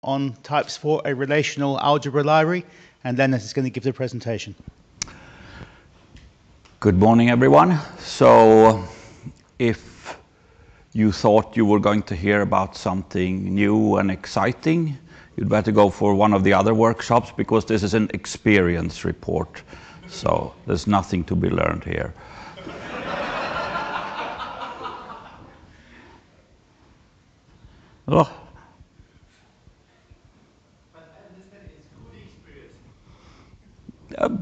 on types for a relational algebra library, and Dennis is going to give the presentation. Good morning, everyone. So if you thought you were going to hear about something new and exciting, you'd better go for one of the other workshops, because this is an experience report. So there's nothing to be learned here. Oh.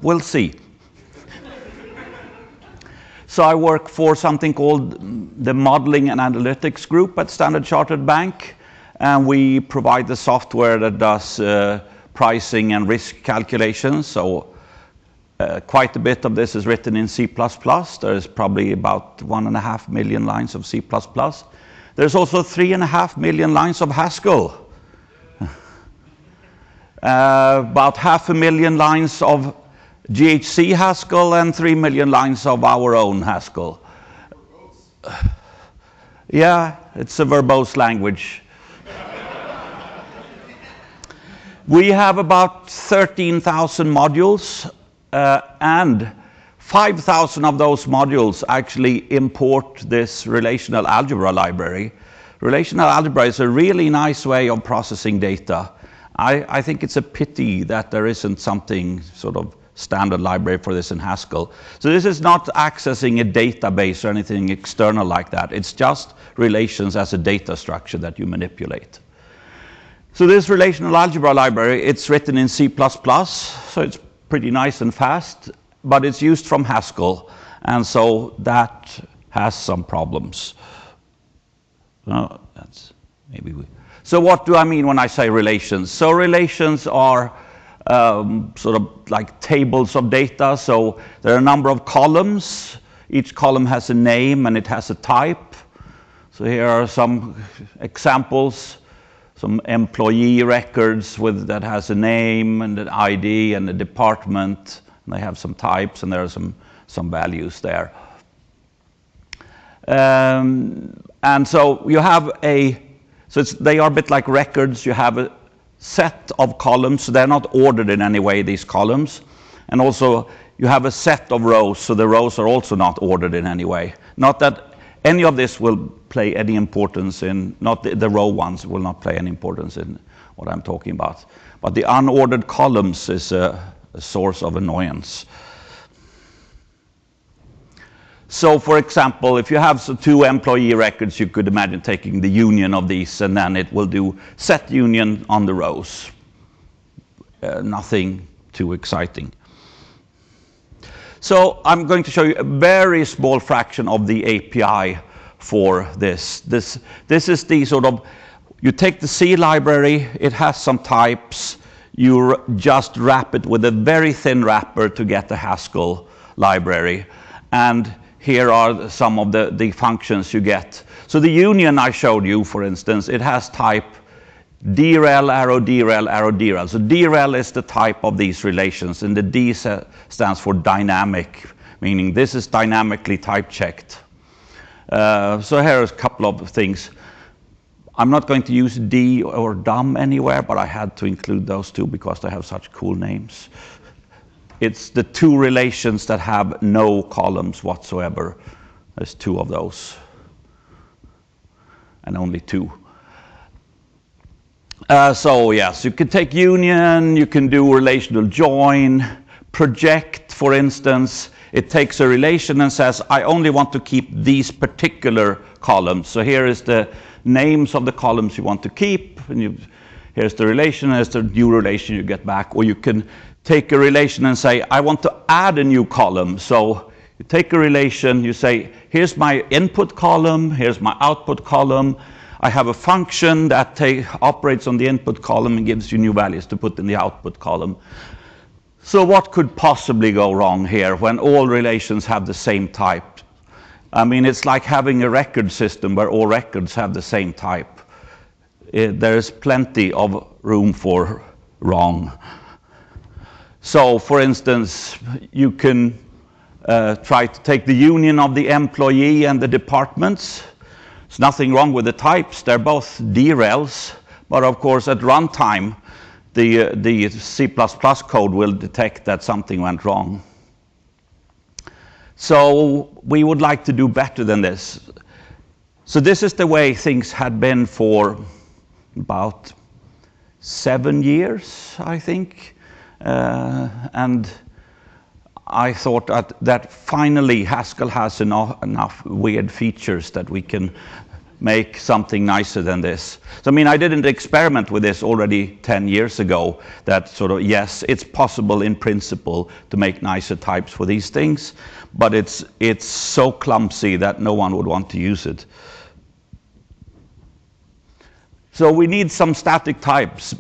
We'll see. So I work for something called the Modeling and Analytics Group at Standard Chartered Bank, and we provide the software that does pricing and risk calculations. So quite a bit of this is written in C++. There's probably about 1.5 million lines of C++. There's also 3.5 million lines of Haskell. About 500,000 lines of GHC Haskell and 3 million lines of our own Haskell. Yeah, it's a verbose language. We have about 13,000 modules, and 5,000 of those modules actually import this relational algebra library. Relational algebra is a really nice way of processing data. I think it's a pity that there isn't something sort of standard library for this in Haskell. So this is not accessing a database or anything external like that. It's just relations as a data structure that you manipulate. So this relational algebra library, it's written in C++, so it's pretty nice and fast, but it's used from Haskell, and so that has some problems. So what do I mean when I say relations? So relations are sort of like tables of data. So there are a number of columns. Each column has a name and it has a type. So here are some examples. Some employee records that has a name and an ID and a department. And they have some types, and there are some values there. And so you have they are a bit like records. You have a set of columns, so they're not ordered in any way, these columns. And also you have a set of rows, so the rows are also not ordered in any way. Not that any of this will play any importance in, not the row ones will not play any importance in what I'm talking about. But the unordered columns is a source of annoyance. So for example, if you have two employee records, you could imagine taking the union of these, and then it will do set union on the rows. Nothing too exciting. So I'm going to show you a very small fraction of the API for this. This is the sort of, you take the C library, it has some types, you just wrap it with a very thin wrapper to get the Haskell library. And here are some of the functions you get. So the union I showed you, for instance, it has type drel, arrow, drel, arrow, drel. So drel is the type of these relations, and the D stands for dynamic, meaning this is dynamically type checked. So here is a couple of things. I'm not going to use D or DUM anywhere, but I had to include those two because they have such cool names. It's the two relations that have no columns whatsoever. There's two of those, and only two. So yes, you can take union, you can do relational join, project, for instance. It takes a relation and says, I only want to keep these particular columns. So here is the names of the columns you want to keep, and here's the relation, here's the new relation you get back. Or you can take a relation and say, I want to add a new column. So you take a relation, you say, here's my input column, here's my output column. I have a function that operates on the input column and gives you new values to put in the output column. So what could possibly go wrong here when all relations have the same type? I mean, it's like having a record system where all records have the same type. There's plenty of room for wrong. So, for instance, you can try to take the union of the employee and the departments. There's nothing wrong with the types. They're both drels, But of course, at runtime, the C++ code will detect that something went wrong. So we would like to do better than this. So this is the way things had been for about 7 years, I think. And I thought that finally Haskell has enough weird features that we can make something nicer than this. So, I mean, I didn't experiment with this already 10 years ago, that sort of, yes, it's possible in principle to make nicer types for these things, but it's so clumsy that no one would want to use it. So we need some static types,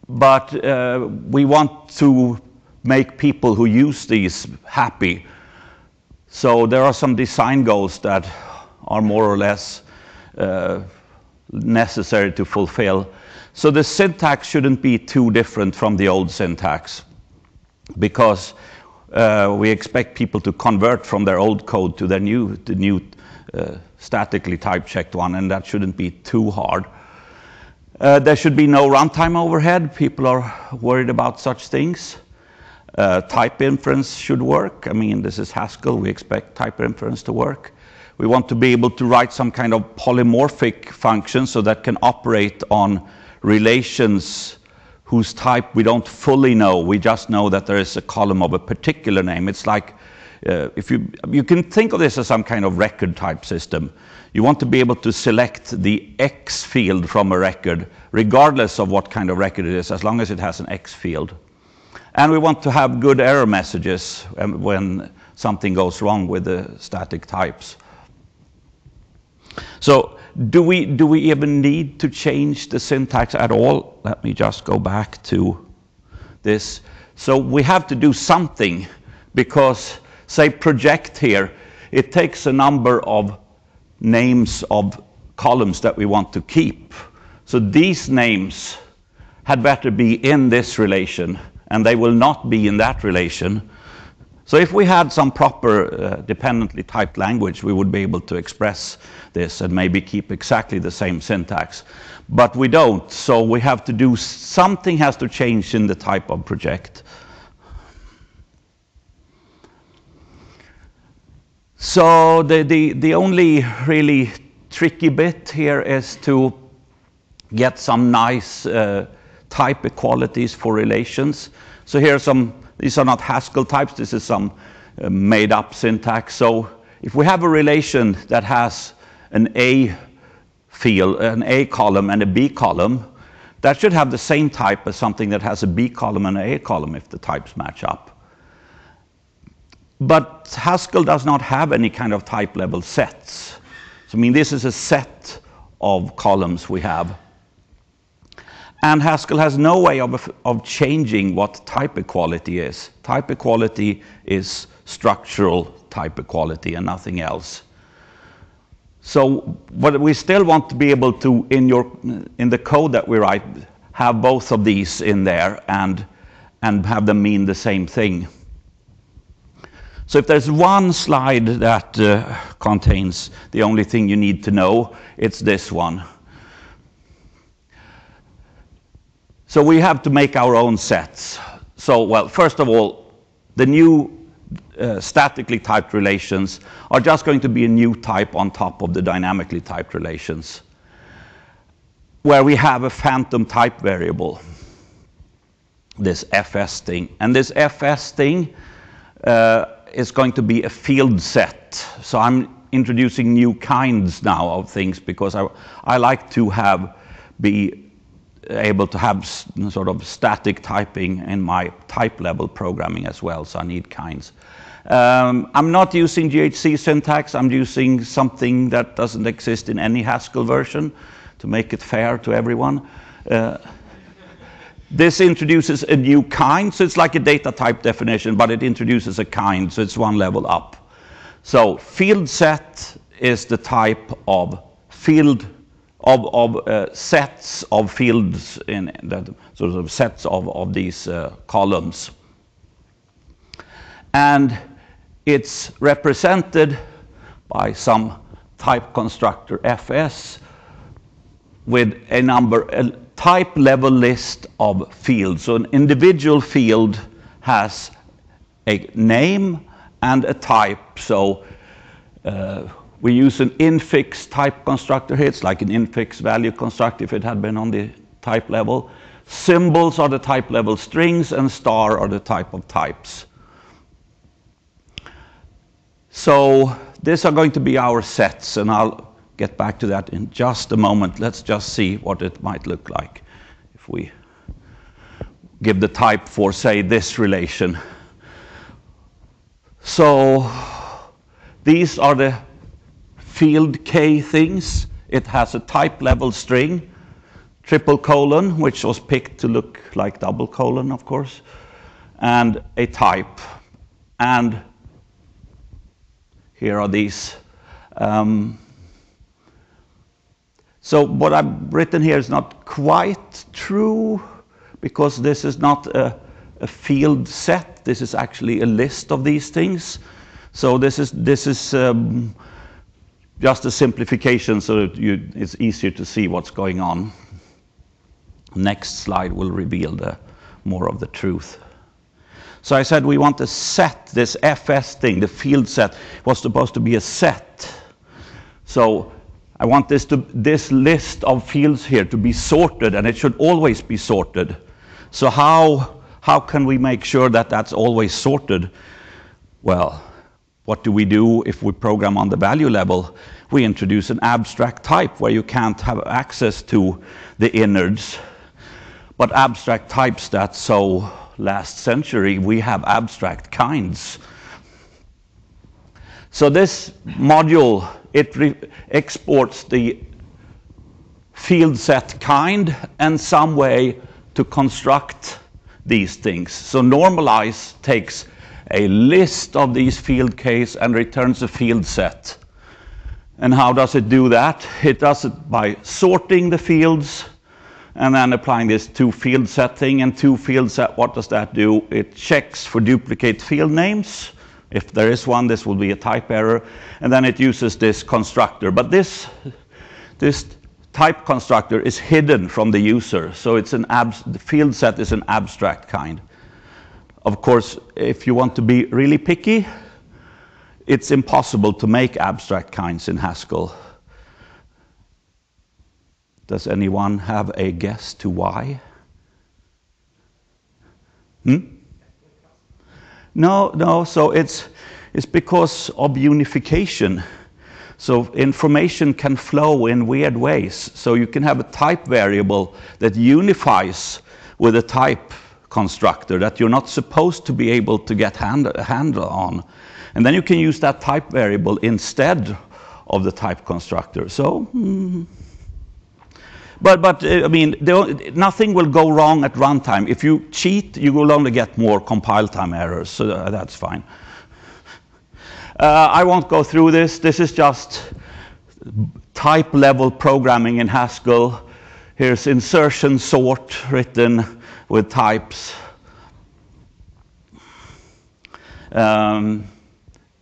but we want to make people who use these happy. So there are some design goals that are more or less necessary to fulfill. So the syntax shouldn't be too different from the old syntax, because we expect people to convert from their old code to the new statically type-checked one, and that shouldn't be too hard. There should be no runtime overhead. People are worried about such things. Type inference should work. I mean, this is Haskell. We expect type inference to work. We want to be able to write some kind of polymorphic function so that can operate on relations whose type we don't fully know. We just know that there is a column of a particular name. It's like, if you can think of this as some kind of record type system. You want to be able to select the X field from a record, regardless of what kind of record it is, as long as it has an X field. And we want to have good error messages when something goes wrong with the static types. So do we even need to change the syntax at all? Let me just go back to this. So we have to do something, because, say, project here, it takes a number of names of columns that we want to keep. So these names had better be in this relation, and they will not be in that relation. So if we had some proper dependently typed language, we would be able to express this and maybe keep exactly the same syntax. But we don't, so we have to do something, has to change in the type of project. So the only really tricky bit here is to get some nice type equalities for relations. So here are some, these are not Haskell types, this is some made up syntax. So if we have a relation that has an A field, an A column and a B column, that should have the same type as something that has a B column and an A column if the types match up. But Haskell does not have any kind of type level sets. So I mean, this is a set of columns we have. And Haskell has no way of changing what type equality is. Type equality is structural type equality and nothing else. So, but we still want to be able to, in the code that we write, have both of these in there and have them mean the same thing. So if there's one slide that contains the only thing you need to know, it's this one. So we have to make our own sets. So, well, first of all, the new statically typed relations are just going to be a new type on top of the dynamically typed relations, where we have a phantom type variable, this fs thing. And this fs thing is going to be a field set. So I'm introducing new kinds now of things, because I like to be able to have sort of static typing in my type level programming as well, so I need kinds. I'm not using GHC syntax, I'm using something that doesn't exist in any Haskell version to make it fair to everyone. This introduces a new kind, so it's like a data type definition, but it introduces a kind, so it's one level up. So field set is the type of field sets of fields in that sort of sets of these columns, and it's represented by some type constructor fs with a number type level list of fields. So an individual field has a name and a type. So we use an infix type constructor here. It's like an infix value constructor if it had been on the type level. Symbols are the type level strings, and star are the type of types. So these are going to be our sets, and I'll get back to that in just a moment. Let's just see what it might look like if we give the type for, say, this relation. So these are the field K things. It has a type level string, triple colon, which was picked to look like double colon, of course, and a type. And here are these. So what I've written here is not quite true, because this is not a field set. This is actually a list of these things. So this is just a simplification, so that it's easier to see what's going on. Next slide will reveal more of the truth. So I said we want to set this FS thing, the field set, was supposed to be a set. So I want this list of fields here to be sorted, and it should always be sorted. So how can we make sure that that's always sorted? Well, what do we do if we program on the value level? We introduce an abstract type where you can't have access to the innards. But abstract types, that's so last century, we have abstract kinds. So this module, it exports the field set kind and some way to construct these things. So normalize takes a list of these field Ks and returns a field set. And how does it do that? It does it by sorting the fields and then applying this to field set thing. And to field set, what does that do? It checks for duplicate field names. If there is one, this will be a type error. And then it uses this constructor. But this type constructor is hidden from the user. So it's the field set is an abstract kind. Of course, if you want to be really picky, it's impossible to make abstract kinds in Haskell. Does anyone have a guess to why? No, so it's because of unification. So information can flow in weird ways. So you can have a type variable that unifies with a type constructor that you're not supposed to be able to get a handle on. And then you can use that type variable instead of the type constructor. So, but I mean, nothing will go wrong at runtime. If you cheat, you will only get more compile time errors, so that's fine. I won't go through this. This is just type level programming in Haskell. Here's insertion sort written with types.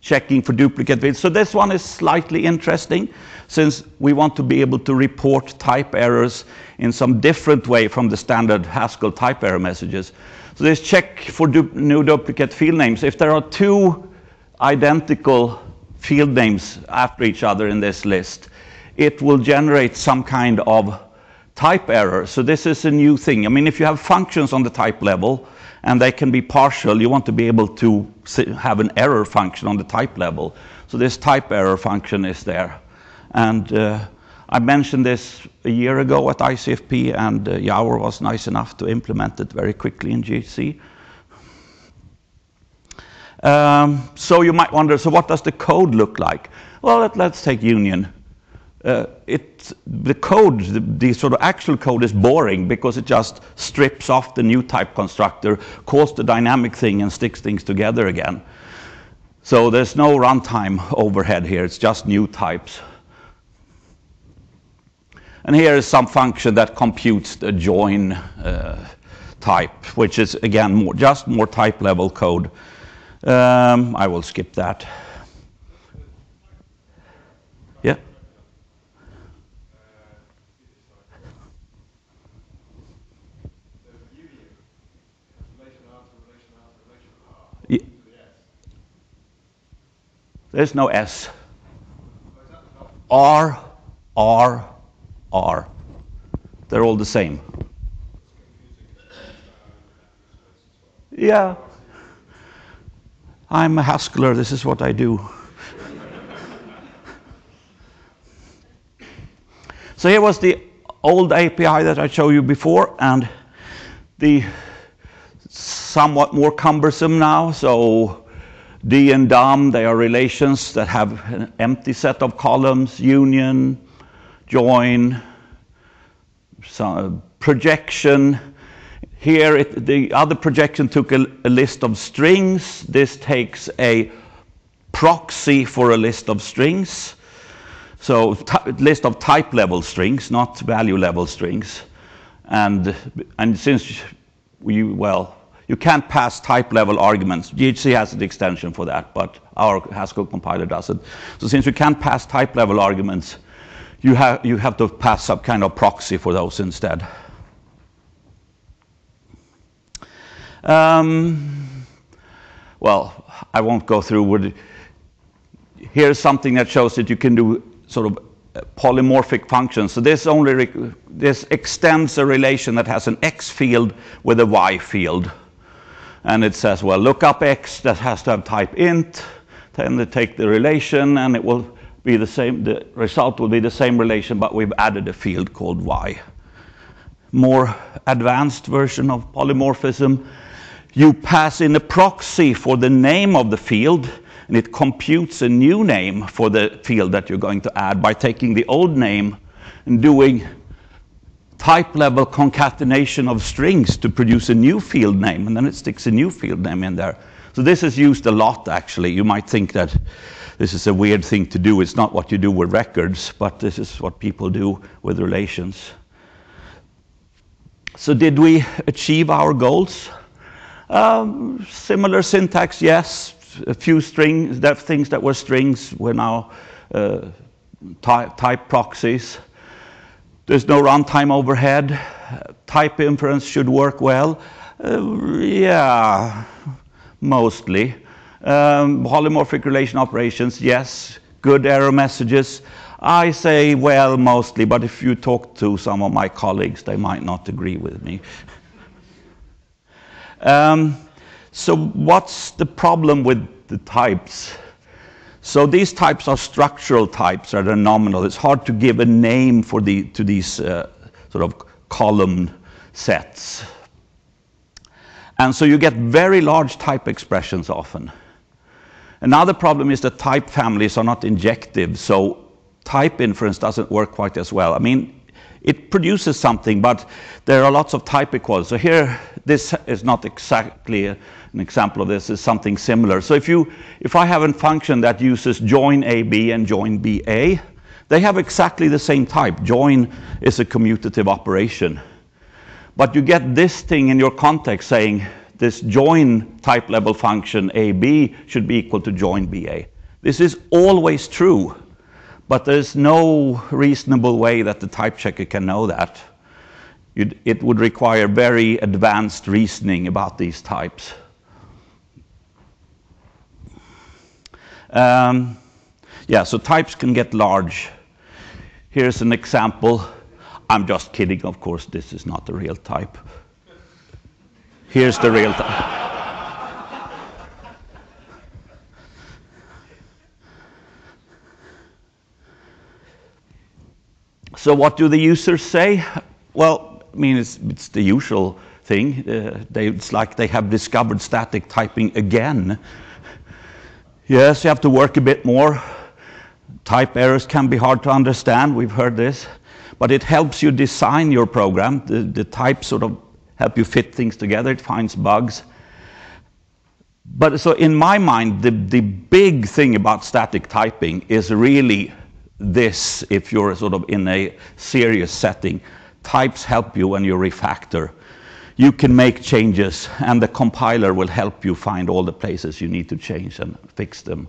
Checking for duplicate fields. So this one is slightly interesting, since we want to be able to report type errors in some different way from the standard Haskell type error messages. So this check for new duplicate field names. If there are two identical field names after each other in this list, it will generate some kind of type error. So this is a new thing. I mean, if you have functions on the type level, and they can be partial, you want to be able to have an error function on the type level. So this type error function is there. And I mentioned this a year ago at ICFP, and Yaur was nice enough to implement it very quickly in GC. So you might wonder, so what does the code look like? Well, let's take union. The code, the sort of actual code is boring because it just strips off the new type constructor, calls the dynamic thing, and sticks things together again. So there's no runtime overhead here. It's just new types. And here is some function that computes the join type, which is, again, just more type level code. I will skip that. Yeah. There's no S. R, R, R. They're all the same. Yeah. I'm a Haskeller. This is what I do. So here was the old API that I showed you before, and the somewhat more cumbersome now. So D and DOM, they are relations that have an empty set of columns, union, join, projection. Here, the other projection took a list of strings. This takes a proxy for a list of strings. So list of type level strings, not value level strings. And since you can't pass type level arguments. GHC has an extension for that, but our Haskell compiler doesn't. So since we can't pass type level arguments, you have to pass some kind of proxy for those instead. Well, I won't go through with it. Here's something that shows that you can do sort of polymorphic functions. So this extends a relation that has an X field with a Y field. And it says, well, look up X that has to have type int, then they take the relation and it will be the same, the result will be the same relation, but we've added a field called Y. More advanced version of polymorphism. You pass in a proxy for the name of the field, and it computes a new name for the field that you're going to add by taking the old name and doing type level concatenation of strings to produce a new field name, and then it sticks a new field name in there. So this is used a lot, actually. You might think that this is a weird thing to do. It's not what you do with records, but this is what people do with relations. So did we achieve our goals? Similar syntax, yes. A few strings, things that were strings were now type proxies. There's no runtime overhead. Type inference should work well. Yeah, mostly. Polymorphic relation operations, yes. Good error messages. I say, well, mostly, but if you talk to some of my colleagues, they might not agree with me. So what's the problem with the types? So these types are structural types that are nominal. It's hard to give a name for to these sort of column sets. And so you get very large type expressions often. Another problem is that type families are not injective, so type inference doesn't work quite as well. I mean, it produces something, but there are lots of type equals. So here, this is not exactly an example of this. It's something similar. So if I have a function that uses join AB and join BA, they have exactly the same type. Join is a commutative operation. But you get this thing in your context saying this join type level function AB should be equal to join BA. This is always true. But there's no reasonable way that the type checker can know that. It would require very advanced reasoning about these types. Yeah, so types can get large. Here's an example. I'm just kidding, of course, this is not the real type. Here's the real type. So what do the users say? Well, I mean, it's the usual thing. It's like they have discovered static typing again. Yes, you have to work a bit more. Type errors can be hard to understand. We've heard this. But it helps you design your program. The types sort of help you fit things together. It finds bugs. But so in my mind, the big thing about static typing is really this, if you're sort of in a serious setting. Types help you when you refactor. You can make changes, and the compiler will help you find all the places you need to change and fix them.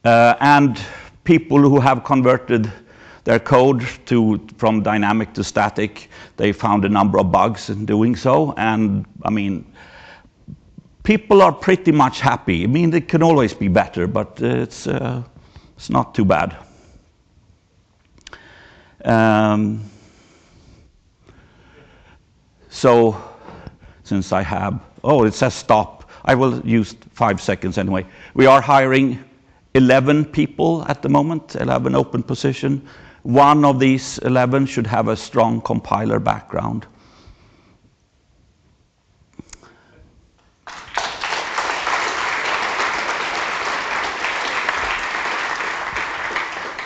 And people who have converted their code from dynamic to static, they found a number of bugs in doing so. And I mean, people are pretty much happy. I mean, it can always be better, but it's not too bad. So, since I have, oh, it says stop. I will use 5 seconds anyway. We are hiring 11 people at the moment, 11 open position. One of these 11 should have a strong compiler background.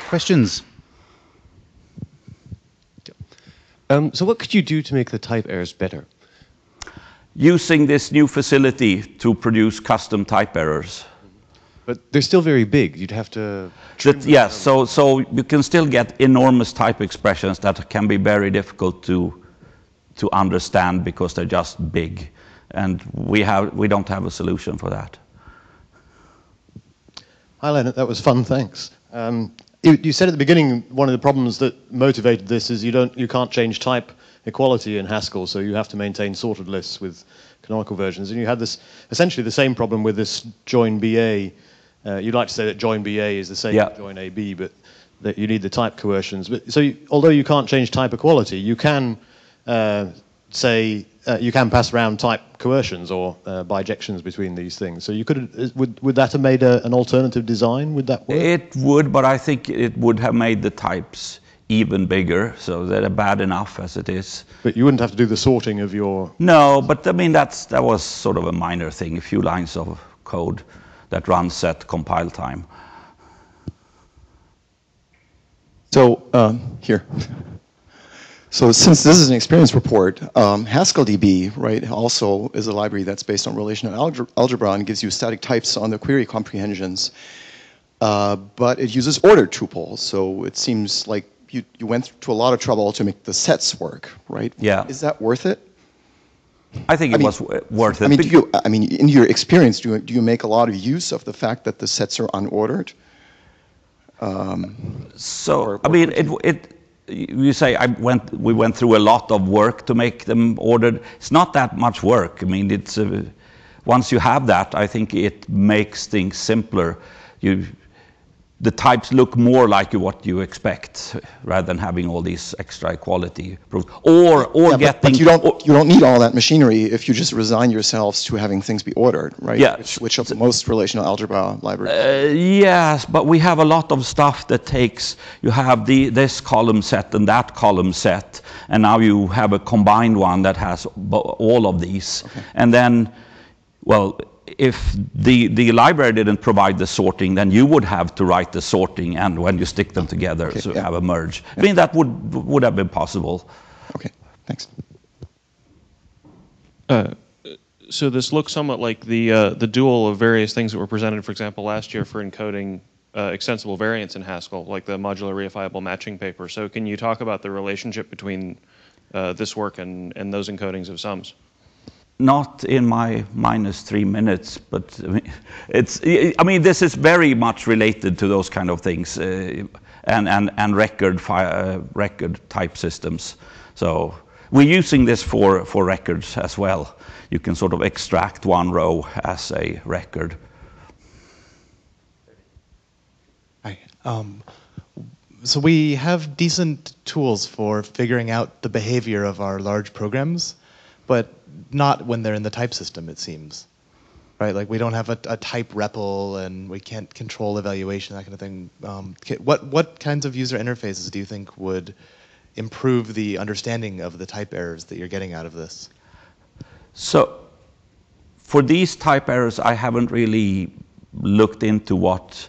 Questions? So what could you do to make the type errors better? Using this new facility to produce custom type errors. But they're still very big. You'd have to... Yes, so you can still get enormous type expressions that can be very difficult to understand because they're just big. And we don't have a solution for that. Hi, Leonard. That was fun. Thanks. You said at the beginning one of the problems that motivated this is you can't change type equality in Haskell, so you have to maintain sorted lists with canonical versions. And you had this essentially the same problem with this join BA. You'd like to say that join BA is the same as join AB, but that you need the type coercions. But so although you can't change type equality, you can say you can pass around type coercions or bijections between these things. So you could would that have made an alternative design? Would that work? It would, but I think it would have made the types even bigger, so they're bad enough as it is. But you wouldn't have to do the sorting of your... No, but I mean that was sort of a minor thing, a few lines of code that runs at compile time. So here. So since this is an experience report, Haskell DB, right, also is a library that's based on relational algebra and gives you static types on the query comprehensions. But it uses ordered tuples, so it seems like you went to a lot of trouble to make the sets work, right? Yeah. Is that worth it? I think it was worth it. I mean, in your experience, do you make a lot of use of the fact that the sets are unordered? I mean, you say we went through a lot of work to make them ordered. It's not that much work. I mean, it's once you have that, I think it makes things simpler. The types look more like what you expect rather than having all these extra equality proofs. But you don't need all that machinery if you just resign yourselves to having things be ordered, right? Yeah. Which of most relational algebra libraries. Yes, but we have a lot of stuff that takes, you have this column set and that column set, and now you have a combined one that has all of these. Okay. And then, well, if the library didn't provide the sorting, then you would have to write the sorting, and when you stick them together, so you have a merge. Yeah. I mean, that would have been possible. Okay, thanks. So this looks somewhat like the dual of various things that were presented, for example, last year for encoding extensible variants in Haskell, like the modular reifiable matching paper. So can you talk about the relationship between this work and those encodings of sums? Not in my -3 minutes, but I mean, this is very much related to those kind of things and record type systems. So we're using this for records as well. You can sort of extract one row as a record. Hi. So we have decent tools for figuring out the behavior of our large programs, but not when they're in the type system, it seems. Right? Like we don't have a type REPL, and we can't control evaluation, that kind of thing. What kinds of user interfaces do you think would improve the understanding of the type errors that you're getting out of this? So for these type errors, I haven't really looked into what's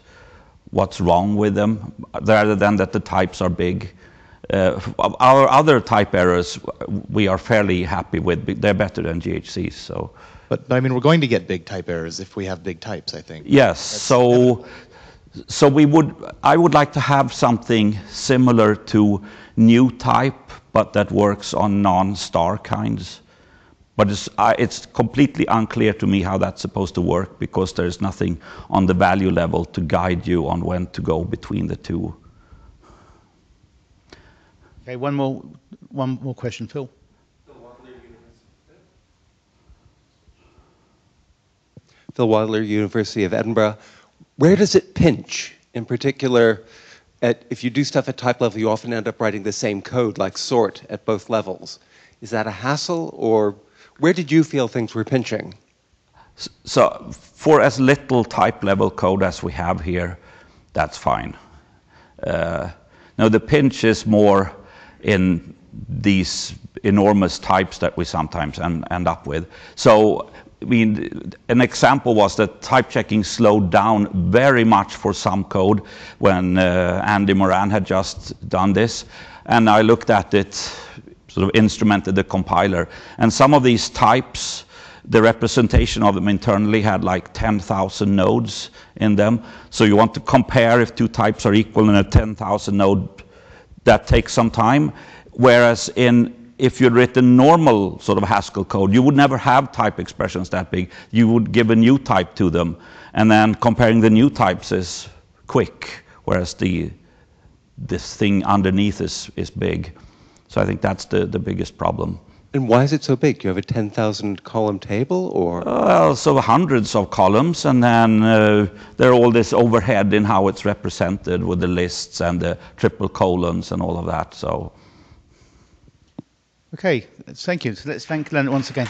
wrong with them, rather than that the types are big. Our other type errors, we are fairly happy with. They're better than GHCs. So. But I mean, we're going to get big type errors if we have big types, I think. Yes. So I would like to have something similar to new type, but that works on non-star kinds. But it's completely unclear to me how that's supposed to work, because there's nothing on the value level to guide you on when to go between the two. Okay, one more question, Phil. Phil Wadler, University of Edinburgh. Where does it pinch? In particular, if you do stuff at type level, you often end up writing the same code, like sort, at both levels. Is that a hassle, or where did you feel things were pinching? So for as little type level code as we have here, that's fine. Now the pinch is more in these enormous types that we sometimes end up with. So I mean, an example was that type checking slowed down very much for some code when Andy Moran had just done this. And I looked at it, sort of instrumented the compiler. And some of these types, the representation of them internally had like 10,000 nodes in them. So you want to compare if two types are equal in a 10,000 node, that takes some time. Whereas if you'd written normal sort of Haskell code, you would never have type expressions that big. You would give a new type to them, and then comparing the new types is quick, whereas this thing underneath is big. So I think that's the biggest problem. And why is it so big? Do you have a 10,000 column table, or? So hundreds of columns, and then there are all this overhead in how it's represented with the lists and the triple colons and all of that. So. Okay, thank you. So let's thank Leonard once again.